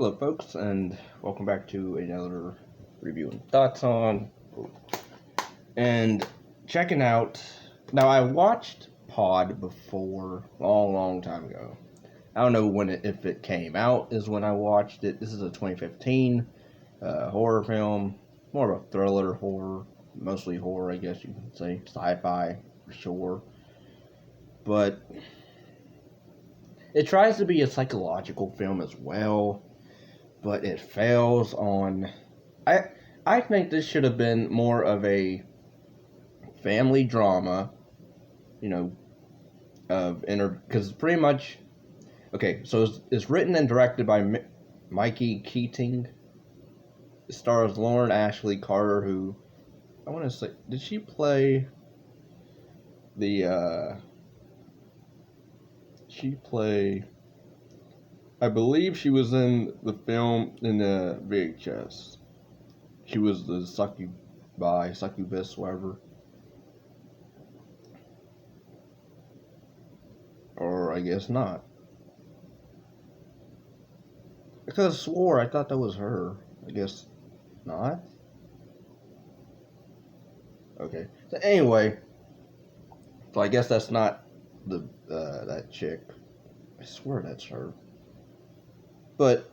Hello, folks, and welcome back to another review and thoughts on and checking out. Now, I watched Pod before, long time ago. I don't know if it came out is when I watched it. This is a 2015 horror film, more of a thriller horror, mostly horror, I guess you can say, sci-fi for sure. But it tries to be a psychological film as well. But it fails on. I think this should have been more of a family drama, because pretty much. Okay, so it's written and directed by Mikey Keating. It stars Lauren Ashley Carter, who I want to say, did she play the? She play. I believe she was in the film in the VHS. She was the succubus, whatever. Or I guess not. I could have swore I thought that was her. I guess not. Okay. So anyway, so I guess that's not the that chick. I swear that's her. But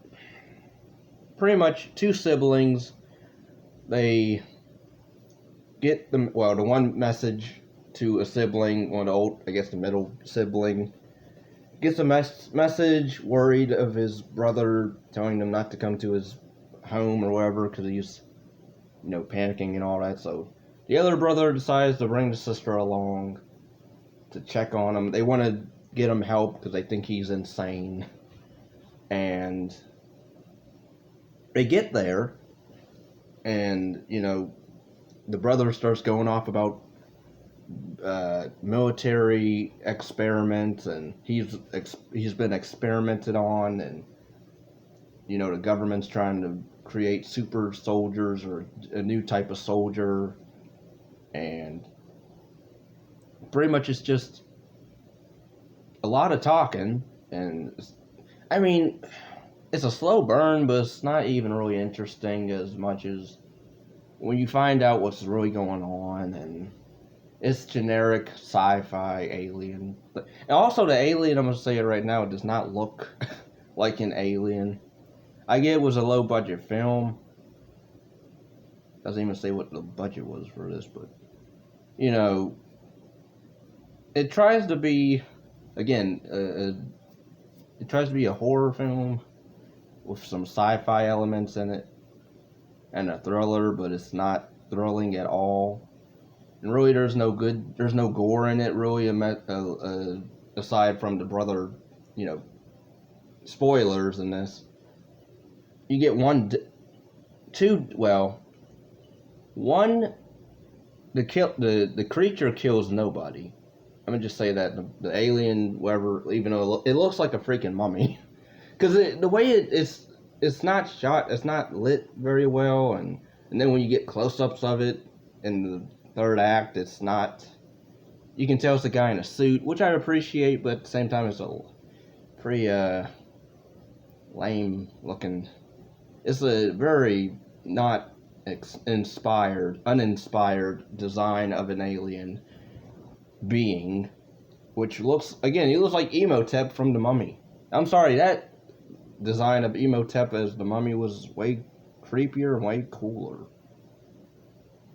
pretty much two siblings, they get the one message to a sibling, one of the old, I guess the middle sibling, gets a message worried of his brother, telling them not to come to his home or whatever because he's, panicking and all that. So the other brother decides to bring the sister along to check on him. They want to get him help because they think he's insane. And they get there, and, the brother starts going off about military experiments, and he's been experimented on, and, the government's trying to create super soldiers or a new type of soldier, and pretty much it's just a lot of talking, and I mean, it's a slow burn, but it's not even really interesting as much as when you find out what's really going on, and it's generic sci-fi alien. And also the alien, I'm going to say it right now, it does not look like an alien. I get it was a low-budget film. Doesn't even say what the budget was for this, but, it tries to be, again, it tries to be a horror film with some sci-fi elements in it and a thriller, but it's not thrilling at all. And really, there's no gore in it, really, aside from the brother, spoilers in this. You get the creature kills nobody. I'm gonna just say that the alien, whatever, even though it looks like a freaking mummy, because the way it's not shot, it's not lit very well, and then when you get close-ups of it in the third act, it's not. You can tell it's a guy in a suit, which I appreciate, but at the same time, it's a pretty lame looking. It's a very not uninspired design of an alien being, which looks like Emotep from the Mummy. I'm sorry, that design of Emotep as the Mummy was way creepier and way cooler.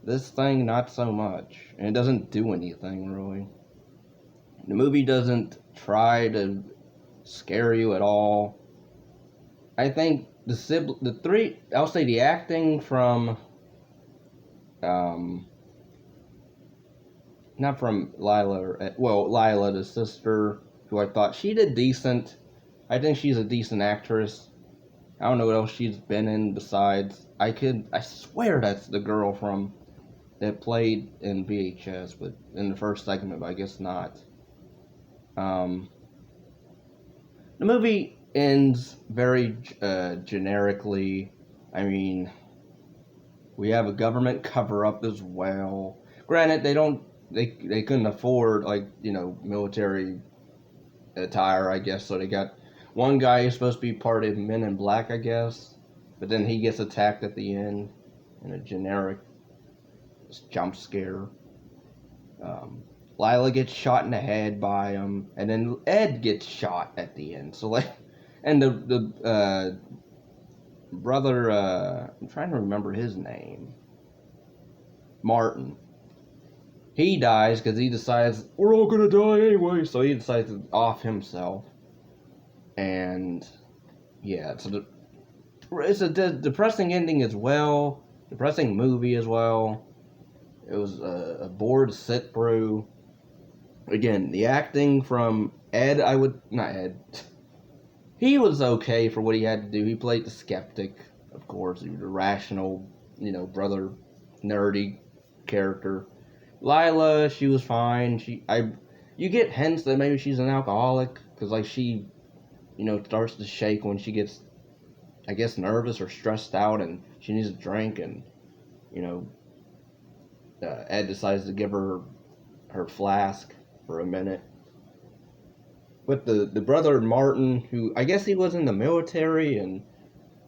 This thing, not so much, and it doesn't do anything really. The movie doesn't try to scare you at all. I think I'll say the acting from not from Lyla, the sister, who I thought she did decent. I think she's a decent actress. I don't know what else she's been in besides. I swear that's the girl that played in VHS, but in the first segment, but I guess not. The movie ends very generically. I mean, we have a government cover-up as well. Granted, they couldn't afford, military attire, I guess, so they got one guy is supposed to be part of Men in Black, I guess, but then he gets attacked at the end in a generic jump scare. Um, Lyla gets shot in the head by him, and then Ed gets shot at the end. So like, and the brother, I'm trying to remember his name, Martin. He dies because he decides we're all gonna die anyway. So he decides to off himself, and yeah, it's a depressing ending as well. Depressing movie as well. It was a bore to sit through. Again, the acting from Ed, not Ed. He was okay for what he had to do. He played the skeptic, of course, the rational, brother, nerdy character. Lyla, she was fine. You get hints that maybe she's an alcoholic because like she, starts to shake when she gets, I guess, nervous or stressed out, and she needs a drink, and Ed decides to give her flask for a minute. But the brother Martin, who I guess he was in the military, and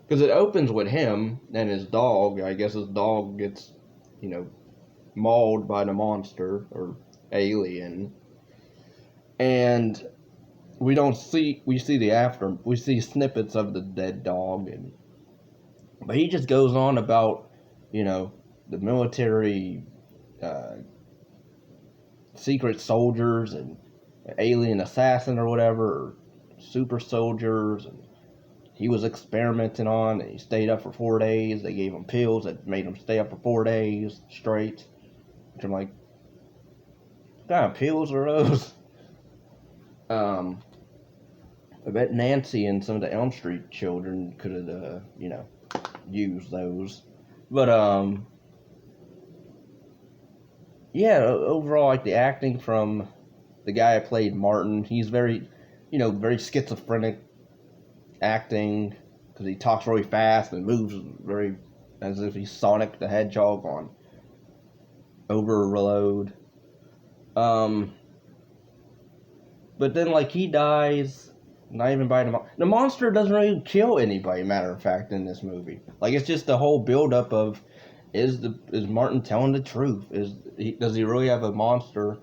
because it opens with him and his dog. I guess his dog gets, mauled by the monster or alien, and we see snippets of the dead dog, but he just goes on about, the military, secret soldiers and alien assassin or whatever, or super soldiers, and he was experimenting on, and he stayed up for 4 days. They gave him pills that made him stay up for 4 days straight, which I'm like, what kind of pills are those? I bet Nancy and some of the Elm Street children could have, used those. But, yeah, overall, like, the acting from the guy I played, Martin, he's very, very schizophrenic acting, because he talks really fast and moves very, as if he's Sonic the Hedgehog on overload. But then, like, he dies, not even by the monster doesn't really kill anybody, matter of fact, in this movie. Like, it's just the whole build-up of, is Martin telling the truth? Does he really have a monster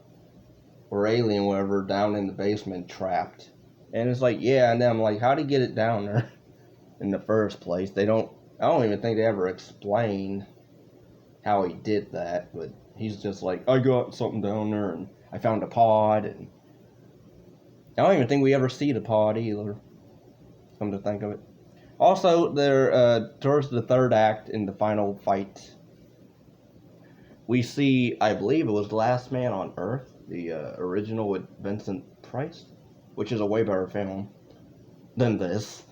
or alien, whatever, down in the basement trapped? And it's like, yeah, and then I'm like, how'd he get it down there in the first place? I don't even think they ever explain how he did that, but he's just like, I got something down there, and I found a pod, and I don't even think we ever see the pod either, come to think of it. Also, there, towards the third act, in the final fight, we see, I believe it was The Last Man on Earth, the original with Vincent Price, which is a way better film than this.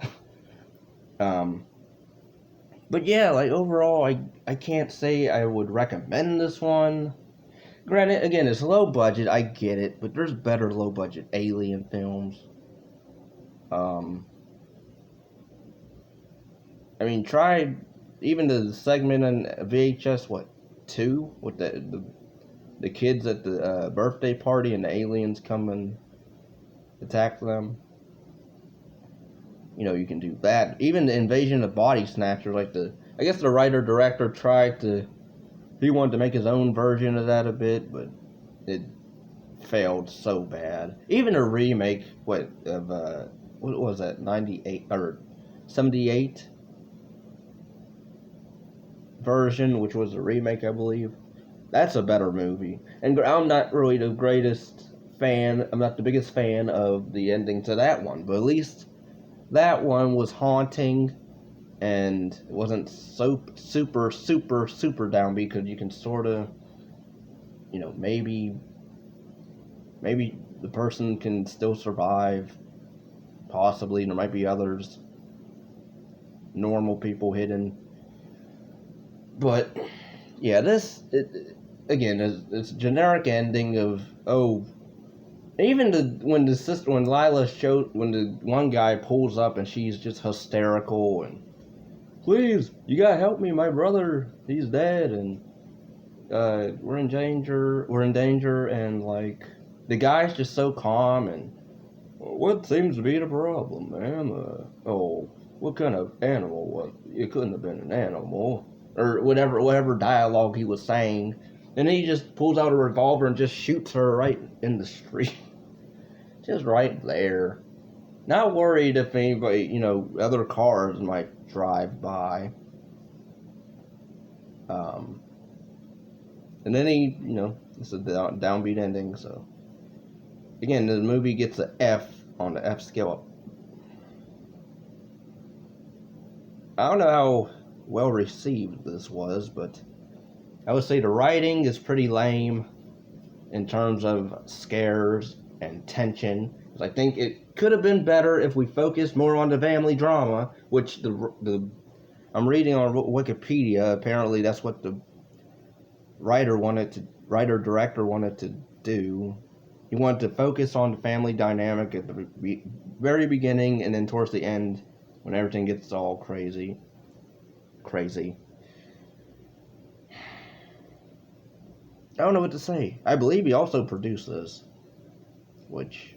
But yeah, like, overall, I can't say I would recommend this one. Granted, again, it's low budget, I get it, but there's better low budget alien films. I mean, try even the segment on VHS, 2, with the kids at the birthday party and the aliens come and attack them. You can do that. Even the Invasion of Body Snatchers, like I guess the writer-director he wanted to make his own version of that a bit, but it failed so bad. Even a remake, what was that, 98, or 78 version, which was a remake, I believe. That's a better movie. And I'm not really the biggest fan of the ending to that one, but at least that one was haunting, and it wasn't so super downbeat, because you can sort of, maybe the person can still survive, possibly. There might be others, normal people hidden. But yeah, again, it's generic ending of, even when the one guy pulls up and she's just hysterical and, please, you gotta help me, my brother, he's dead, and we're in danger, and like, the guy's just so calm, and What seems to be the problem, man? Oh, what kind of animal was it? It couldn't have been an animal. Or whatever dialogue he was saying. And then he just pulls out a revolver and just shoots her right in the street. Just right there. Not worried if anybody, other cars might drive by. Um, and then it's a downbeat ending, so. Again, the movie gets an F on the F scale. I don't know how well received this was, but I would say the writing is pretty lame in terms of scares and tension. I think it could have been better if we focused more on the family drama, which I'm reading on Wikipedia. Apparently, that's what the director wanted to do. He wanted to focus on the family dynamic at the very beginning, and then towards the end, when everything gets all crazy. I don't know what to say. I believe he also produced this, which,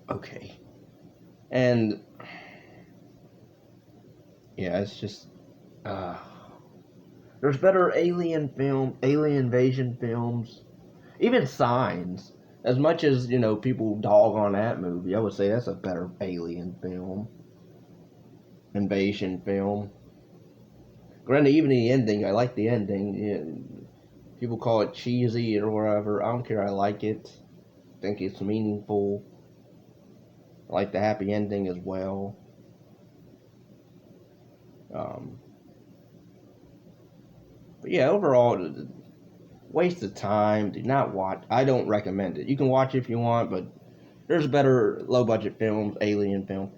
okay. And yeah, it's just there's better alien invasion films. Even Signs. As much as, people dog on that movie, I would say that's a better alien film. Invasion film. Granted, even the ending, I like the ending. Yeah, people call it cheesy or whatever. I don't care, I like it. I think it's meaningful. I like the happy ending as well. But yeah, overall, waste of time. Do not watch. I don't recommend it. You can watch it if you want, but there's better low budget films, alien film.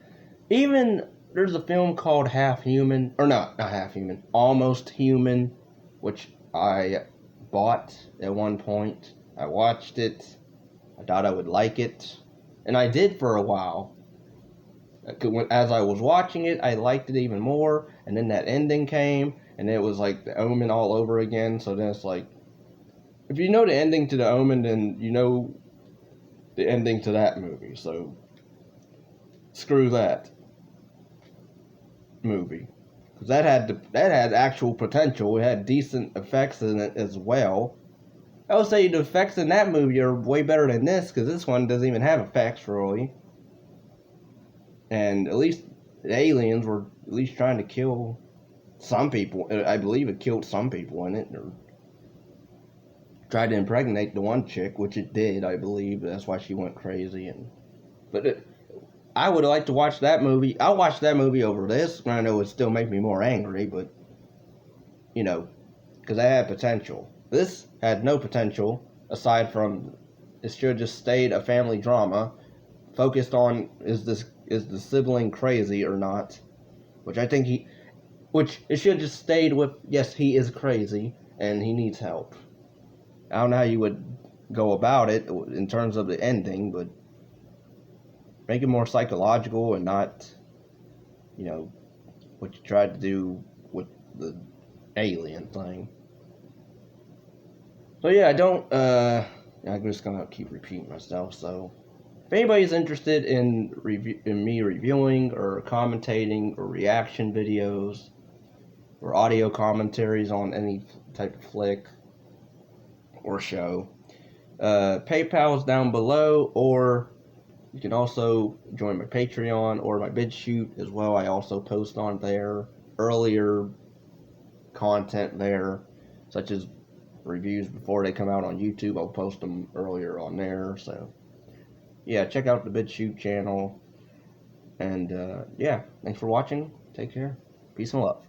Even there's a film called Half Human, or not Half Human, Almost Human, which I bought at one point. I watched it. I thought I would like it, and I did for a while. As I was watching it, I liked it even more, and then that ending came, and it was like The Omen all over again. So then it's like, if you know the ending to The Omen, then you know the ending to that movie. So screw that movie, because that had actual potential. It had decent effects in it as well. I would say the effects in that movie are way better than this, because this one doesn't even have effects really. And at least the aliens were at least trying to kill some people. I believe it killed some people in it, or tried to impregnate the one chick, which it did, I believe. That's why she went crazy. I would like to watch that movie. I'll watch that movie over this. I know it would still make me more angry, but because I had potential. This had no potential aside from it should have just stayed a family drama focused on is the sibling crazy or not, which I think which it should have just stayed with, yes, he is crazy and he needs help. I don't know how you would go about it in terms of the ending, but make it more psychological and not, what you tried to do with the alien thing. So yeah, I'm just gonna keep repeating myself. So if anybody's interested in me reviewing or commentating or reaction videos or audio commentaries on any type of flick or show, PayPal's down below, or you can also join my Patreon or my BitChute as well. I also post on there earlier content there, such as reviews before they come out on YouTube. I'll post them earlier on there. So yeah, check out the BitChute channel. And yeah, thanks for watching. Take care. Peace and love.